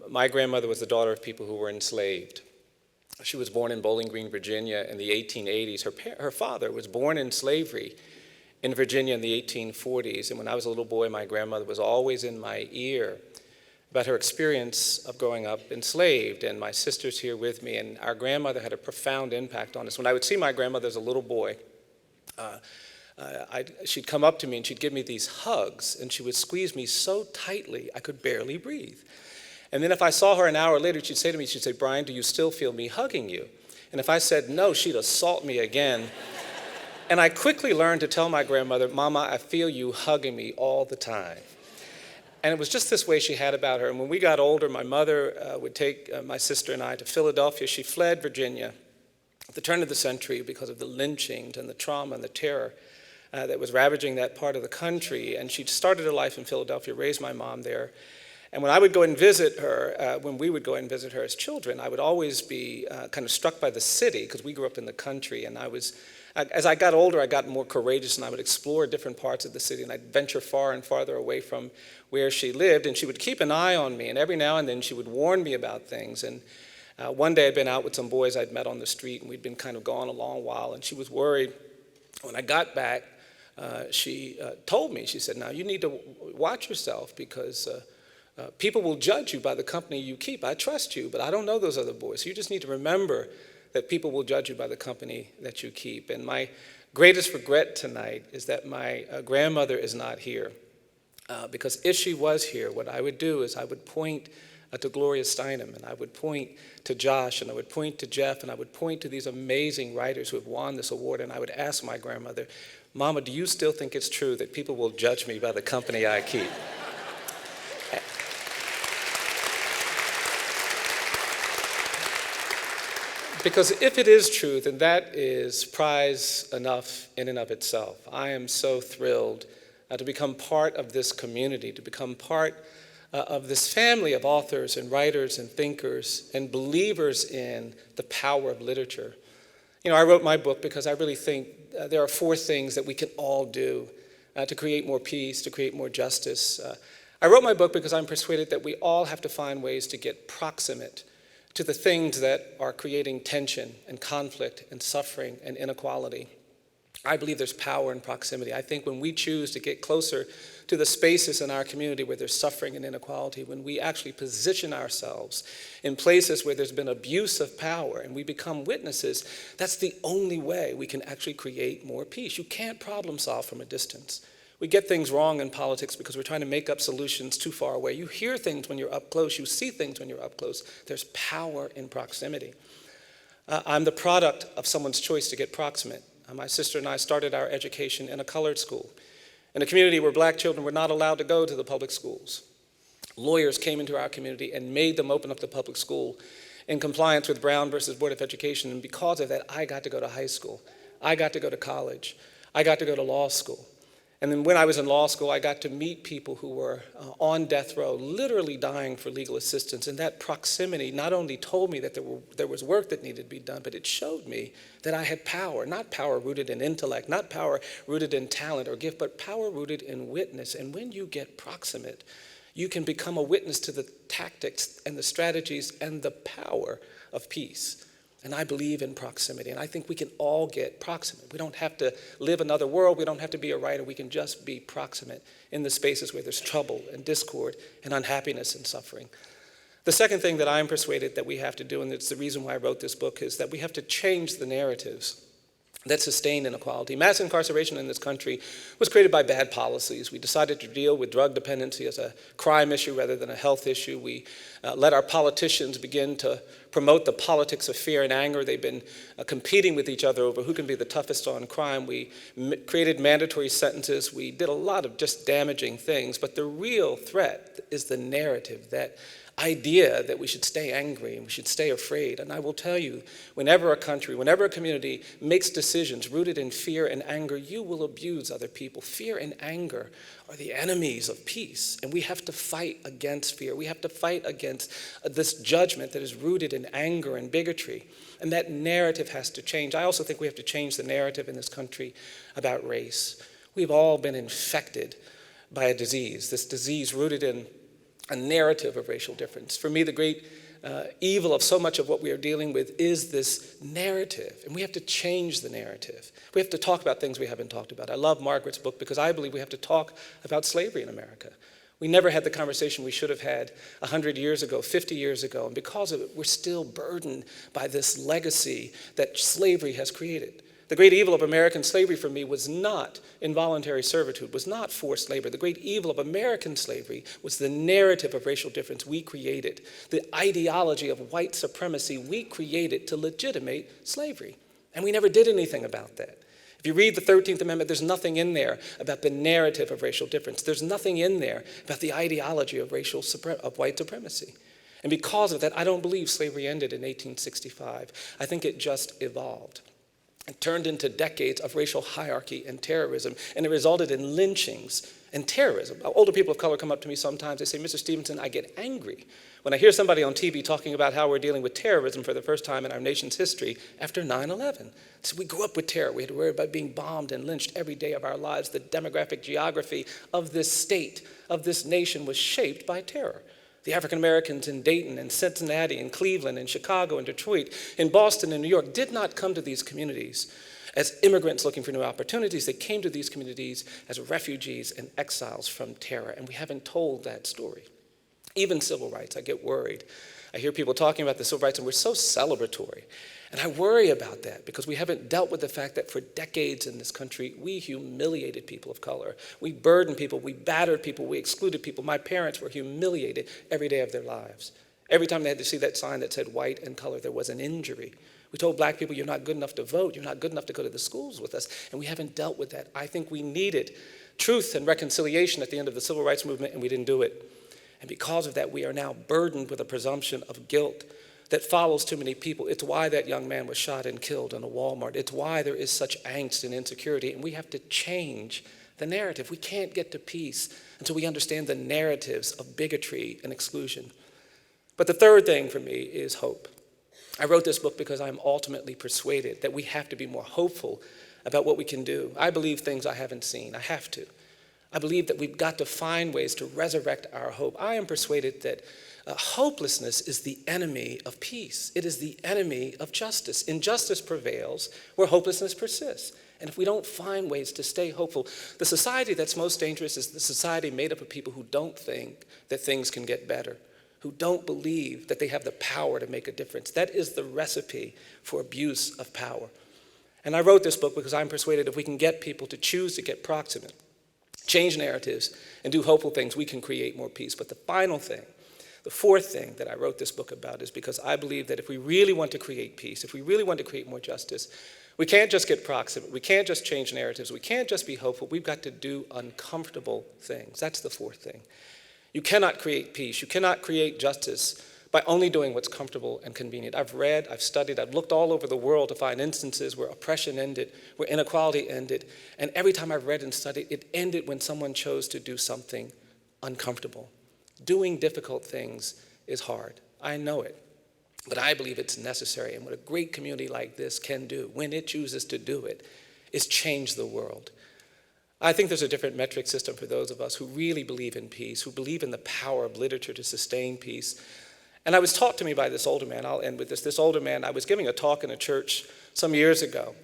My grandmother was the daughter of people who were enslaved. She was born in Bowling Green, Virginia in the 1880s. Her father was born in slavery in Virginia in the 1840s. And when I was a little boy, my grandmother was always in my ear about her experience of growing up enslaved. And my sister's here with me, and our grandmother had a profound impact on us. When I would see my grandmother as a little boy, she'd come up to me and she'd give me these hugs, and she would squeeze me so tightly I could barely breathe. And then if I saw her an hour later, she'd say to me, she'd say, "Bryan, do you still feel me hugging you?" And if I said no, she'd assault me again. And I quickly learned to tell my grandmother, "Mama, I feel you hugging me all the time." And it was just this way she had about her. And when we got older, my mother would take my sister and I to Philadelphia. She fled Virginia at the turn of the century because of the lynchings and the trauma and the terror that was ravaging that part of the country. And she started her life in Philadelphia, raised my mom there. And when I would go and visit her, when we would go and visit her as children, I would always be kind of struck by the city, because we grew up in the country. And as I got older, I got more courageous, and I would explore different parts of the city, and I'd venture far and farther away from where she lived. And she would keep an eye on me, and every now and then she would warn me about things. And one day I'd been out with some boys I'd met on the street, and we'd been kind of gone a long while, and she was worried. When I got back, she told me, she said, "Now you need to watch yourself, because people will judge you by the company you keep. I trust you, but I don't know those other boys. So you just need to remember that people will judge you by the company that you keep." And my greatest regret tonight is that my grandmother is not here. Because if she was here, what I would do is I would point to Gloria Steinem, and I would point to Josh, and I would point to Jeff, and I would point to these amazing writers who have won this award, and I would ask my grandmother, "Mama, do you still think it's true that people will judge me by the company I keep?" Because if it is true, then that is prize enough in and of itself. I am so thrilled to become part of this community, to become part of this family of authors and writers and thinkers and believers in the power of literature. You know, I wrote my book because I really think there are 4 things that we can all do to create more peace, to create more justice. I wrote my book because I'm persuaded that we all have to find ways to get proximate to the things that are creating tension and conflict and suffering and inequality. I believe there's power in proximity. I think when we choose to get closer to the spaces in our community where there's suffering and inequality, when we actually position ourselves in places where there's been abuse of power and we become witnesses, that's the only way we can actually create more peace. You can't problem solve from a distance. We get things wrong in politics because we're trying to make up solutions too far away. You hear things when you're up close. You see things when you're up close. There's power in proximity. I'm the product of someone's choice to get proximate. My sister and I started our education in a colored school, in a community where black children were not allowed to go to the public schools. Lawyers came into our community and made them open up the public school in compliance with Brown versus Board of Education. And because of that, I got to go to high school. I got to go to college. I got to go to law school. And then when I was in law school, I got to meet people who were on death row, literally dying for legal assistance. And that proximity not only told me that there was work that needed to be done, but it showed me that I had power, not power rooted in intellect, not power rooted in talent or gift, but power rooted in witness. And when you get proximate, you can become a witness to the tactics and the strategies and the power of peace. And I believe in proximity, and I think we can all get proximate. We don't have to live another world. We don't have to be a writer. We can just be proximate in the spaces where there's trouble and discord and unhappiness and suffering. The second thing that I'm persuaded that we have to do, and it's the reason why I wrote this book, is that we have to change the narratives that sustain inequality. Mass incarceration in this country was created by bad policies. We decided to deal with drug dependency as a crime issue rather than a health issue. We let our politicians begin to promote the politics of fear and anger. They've been competing with each other over who can be the toughest on crime. We created mandatory sentences. We did a lot of just damaging things. But the real threat is the narrative, that idea that we should stay angry and we should stay afraid. And I will tell you, whenever a country, whenever a community makes decisions rooted in fear and anger, you will abuse other people. Fear and anger are the enemies of peace, and we have to fight against fear. We have to fight against this judgment that is rooted in anger and bigotry, and that narrative has to change. I also think we have to change the narrative in this country about race. We've all been infected by a disease, this disease rooted in a narrative of racial difference. For me, the great evil of so much of what we are dealing with is this narrative, and we have to change the narrative. We have to talk about things we haven't talked about. I love Margaret's book because I believe we have to talk about slavery in America. We never had the conversation we should have had 100 years ago, 50 years ago, and because of it, we're still burdened by this legacy that slavery has created. The great evil of American slavery for me was not involuntary servitude, was not forced labor. The great evil of American slavery was the narrative of racial difference we created, the ideology of white supremacy we created to legitimate slavery. And we never did anything about that. If you read the 13th Amendment, there's nothing in there about the narrative of racial difference. There's nothing in there about the ideology of white supremacy. And because of that, I don't believe slavery ended in 1865. I think it just evolved. It turned into decades of racial hierarchy and terrorism, and it resulted in lynchings and terrorism. Older people of color come up to me sometimes, they say, Mr. Stevenson, I get angry when I hear somebody on TV talking about how we're dealing with terrorism for the first time in our nation's history after 9/11. So we grew up with terror. We had to worry about being bombed and lynched every day of our lives. The demographic geography of this state, of this nation, was shaped by terror. The African Americans in Dayton and Cincinnati and Cleveland and Chicago and Detroit, in Boston and New York did not come to these communities as immigrants looking for new opportunities. They came to these communities as refugees and exiles from terror, and we haven't told that story. Even civil rights, I get worried. I hear people talking about the civil rights, and we're so celebratory. And I worry about that because we haven't dealt with the fact that for decades in this country, we humiliated people of color. We burdened people, we battered people, we excluded people. My parents were humiliated every day of their lives. Every time they had to see that sign that said white and color, there was an injury. We told black people, you're not good enough to vote, you're not good enough to go to the schools with us, and we haven't dealt with that. I think we needed truth and reconciliation at the end of the civil rights movement, and we didn't do it. And because of that, we are now burdened with a presumption of guilt that follows too many people. It's why that young man was shot and killed in a Walmart. It's why there is such angst and insecurity, and we have to change the narrative. We can't get to peace until we understand the narratives of bigotry and exclusion. But the third thing for me is hope. I wrote this book because I'm ultimately persuaded that we have to be more hopeful about what we can do. I believe things I haven't seen. I have to. I believe that we've got to find ways to resurrect our hope. I am persuaded that hopelessness is the enemy of peace. It is the enemy of justice. Injustice prevails where hopelessness persists. And if we don't find ways to stay hopeful, the society that's most dangerous is the society made up of people who don't think that things can get better, who don't believe that they have the power to make a difference. That is the recipe for abuse of power. And I wrote this book because I'm persuaded if we can get people to choose to get proximate, change narratives, and do hopeful things, we can create more peace. But the final thing, the fourth thing that I wrote this book about is because I believe that if we really want to create peace, if we really want to create more justice, we can't just get proximate, we can't just change narratives, we can't just be hopeful, we've got to do uncomfortable things. That's the fourth thing. You cannot create peace, you cannot create justice by only doing what's comfortable and convenient. I've read, I've studied, I've looked all over the world to find instances where oppression ended, where inequality ended, and every time I've read and studied, it ended when someone chose to do something uncomfortable. Doing difficult things is hard. I know it, but I believe it's necessary. And what a great community like this can do, when it chooses to do it, is change the world. I think there's a different metric system for those of us who really believe in peace, who believe in the power of literature to sustain peace. And I was taught to me by this older man, I'll end with this. This older man, I was giving a talk in a church some years ago.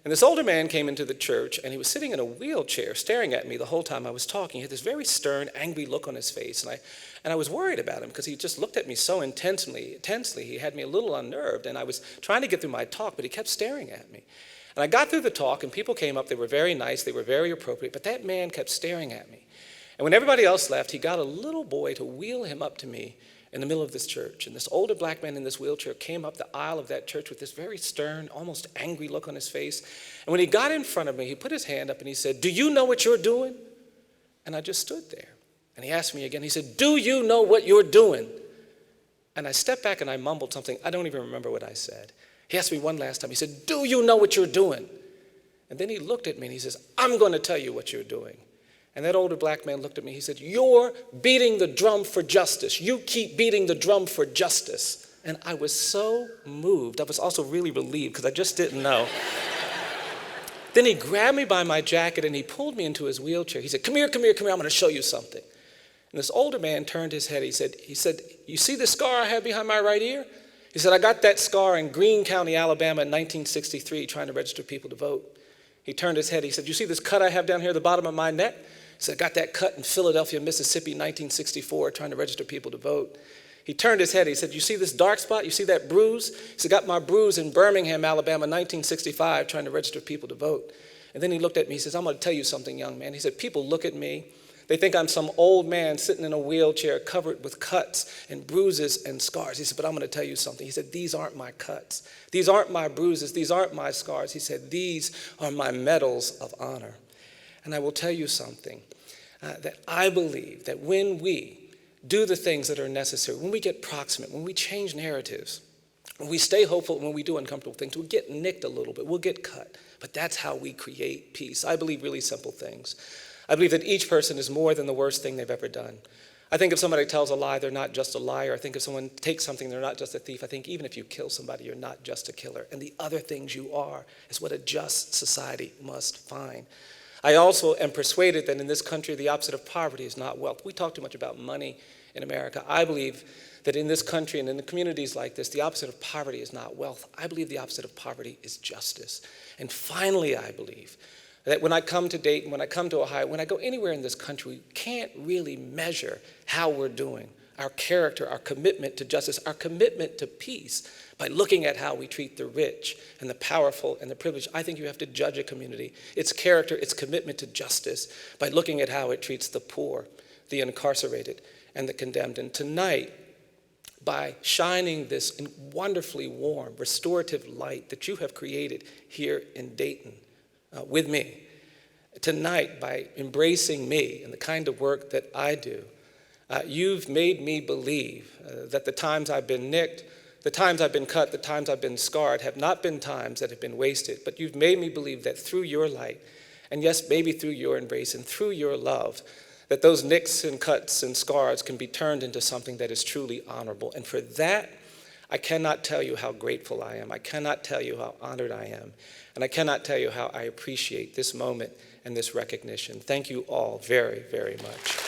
And this older man came into the church, and he was sitting in a wheelchair staring at me the whole time I was talking. He had this very stern, angry look on his face. And I was worried about him because he just looked at me so intensely. He had me a little unnerved, and I was trying to get through my talk, but he kept staring at me. And I got through the talk, and people came up. They were very nice. They were very appropriate, but that man kept staring at me. And when everybody else left, he got a little boy to wheel him up to me in the middle of this church. And this older black man in this wheelchair came up the aisle of that church with this very stern, almost angry look on his face. And when he got in front of me, he put his hand up and he said, "Do you know what you're doing?" And I just stood there. And he asked me again, he said, "Do you know what you're doing?" And I stepped back and I mumbled something. I don't even remember what I said. He asked me one last time. He said, "Do you know what you're doing?" And then he looked at me and he says, "I'm going to tell you what you're doing." And that older black man looked at me. He said, "You're beating the drum for justice. You keep beating the drum for justice." And I was so moved. I was also really relieved because I just didn't know. Then he grabbed me by my jacket and he pulled me into his wheelchair. He said, "Come here, come here, come here. I'm going to show you something." And this older man turned his head. He said, "You see the scar I have behind my right ear?" He said, "I got that scar in Greene County, Alabama in 1963 trying to register people to vote." He turned his head. He said, "You see this cut I have down here at the bottom of my neck?" He said, "I got that cut in Philadelphia, Mississippi, 1964 trying to register people to vote." He turned his head. He said, "You see this dark spot? You see that bruise?" He said, "Got my bruise in Birmingham, Alabama, 1965 trying to register people to vote." And then he looked at me. He says, "I'm going to tell you something, young man." He said, "People look at me. They think I'm some old man sitting in a wheelchair covered with cuts and bruises and scars." He said, "But I'm going to tell you something." He said, "These aren't my cuts. These aren't my bruises. These aren't my scars." He said, "These are my medals of honor." And I will tell you something, that I believe that when we do the things that are necessary, when we get proximate, when we change narratives, when we stay hopeful, when we do uncomfortable things, we'll get nicked a little bit, we'll get cut. But that's how we create peace. I believe really simple things. I believe that each person is more than the worst thing they've ever done. I think if somebody tells a lie, they're not just a liar. I think if someone takes something, they're not just a thief. I think even if you kill somebody, you're not just a killer. And the other things you are is what a just society must find. I also am persuaded that in this country, the opposite of poverty is not wealth. We talk too much about money in America. I believe that in this country and in the communities like this, the opposite of poverty is not wealth. I believe the opposite of poverty is justice. And finally, I believe that when I come to Dayton, when I come to Ohio, when I go anywhere in this country, we can't really measure how we're doing, our character, our commitment to justice, our commitment to peace by looking at how we treat the rich and the powerful and the privileged. I think you have to judge a community, its character, its commitment to justice, by looking at how it treats the poor, the incarcerated, and the condemned. And tonight, by shining this wonderfully warm, restorative light that you have created here in Dayton, with me. Tonight, by embracing me and the kind of work that I do, you've made me believe that the times I've been nicked, the times I've been cut, the times I've been scarred have not been times that have been wasted, but you've made me believe that through your light, and yes, maybe through your embrace and through your love, that those nicks and cuts and scars can be turned into something that is truly honorable. And for that, I cannot tell you how grateful I am. I cannot tell you how honored I am. And I cannot tell you how I appreciate this moment and this recognition. Thank you all very, very much.